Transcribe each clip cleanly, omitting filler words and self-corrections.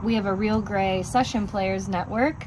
We have a Realgrey session players network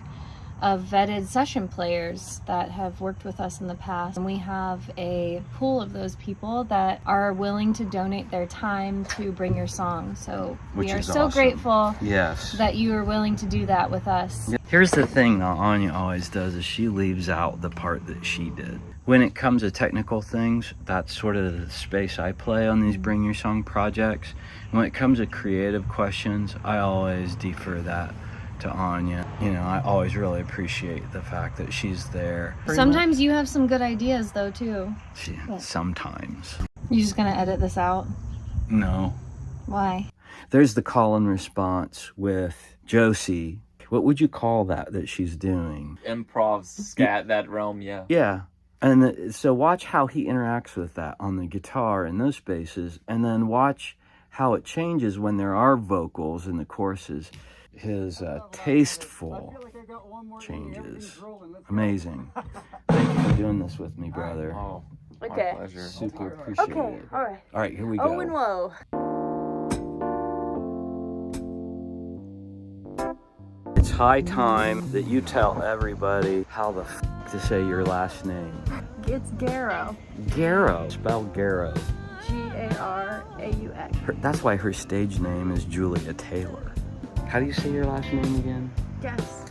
of vetted session players that have worked with us in the past. And we have a pool of those people that are willing to donate their time to bring your song. So we are so grateful that you are willing to do that with us. Here's the thing that Anya always does is she leaves out the part that she did. When it comes to technical things, that's sort of the space I play on these Bring Your Song projects. When it comes to creative questions, I always defer that to Anya. You know, I always really appreciate the fact that she's there. Sometimes you have some good ideas though too. Sometimes. You just gonna edit this out? No. Why? There's the call and response with Josie. What would you call that she's doing? Improv, scat, that realm, yeah. Yeah. And so watch how he interacts with that on the guitar in those spaces, and then watch how it changes when there are vocals in the choruses. His tasteful changes. Amazing. Thank you for doing this with me, brother. Oh, okay. My pleasure. Super appreciate it. Okay, all right. All right, here we go. Oh, and whoa. It's high time that you tell everybody how the to say your last name. It's Garrow. Garrow. Spell Garrow. G-A-R-A-U-X. That's why her stage name is Julia Taylor. How do you say your last name again? Guess.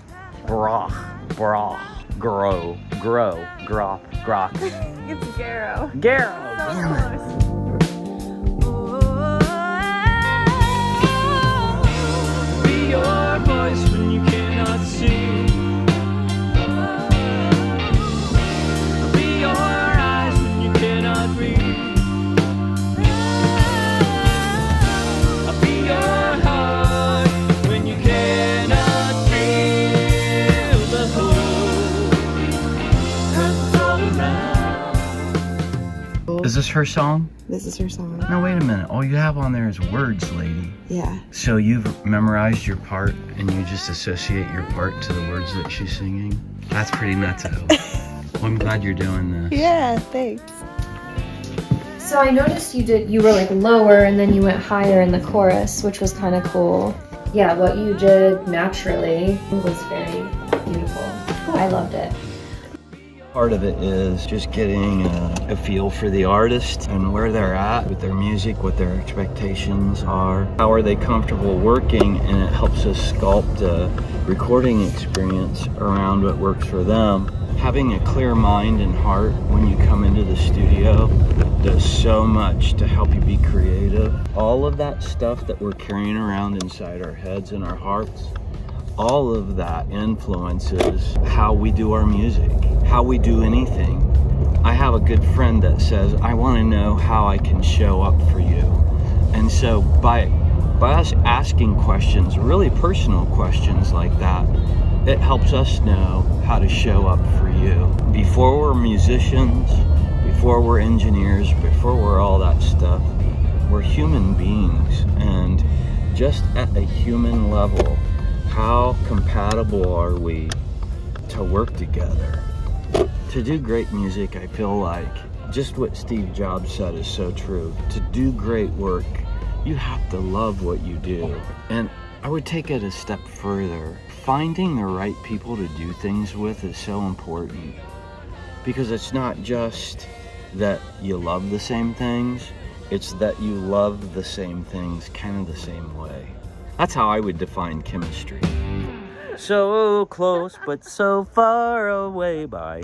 Groch. Grow. Grop. Grock. It's Garrow. Garrow. So Damn it. close. Be your voice when you cannot see. Be your eyes when you cannot read. Be your heart when you cannot feel the whole. 'Cause it's all around. Is this her song? This is her song. No, wait a minute. All you have on there is words, lady. Yeah. So you've memorized your part and you just associate your part to the words that she's singing? That's pretty nutso. Well, I'm glad you're doing this. Yeah, thanks. So I noticed you were like lower and then you went higher in the chorus, which was kind of cool. Yeah, what you did naturally was very beautiful. I loved it. Part of it is just getting a feel for the artist and where they're at with their music, what their expectations are, how are they comfortable working, and it helps us sculpt a recording experience around what works for them. Having a clear mind and heart when you come into the studio does so much to help you be creative. All of that stuff that we're carrying around inside our heads and our hearts, all of that influences how we do our music, how we do anything. I have a good friend that says, I want to know how I can show up for you. And so by us asking questions, really personal questions like that, it helps us know how to show up for you. Before we're musicians, before we're engineers, before we're all that stuff, we're human beings. And just at a human level, how compatible are we to work together? To do great music, I feel like just what Steve Jobs said is so true. To do great work, you have to love what you do. And I would take it a step further. Finding the right people to do things with is so important, because it's not just that you love the same things, it's that you love the same things kind of the same way. That's how I would define chemistry. So close, but so far away. Bye.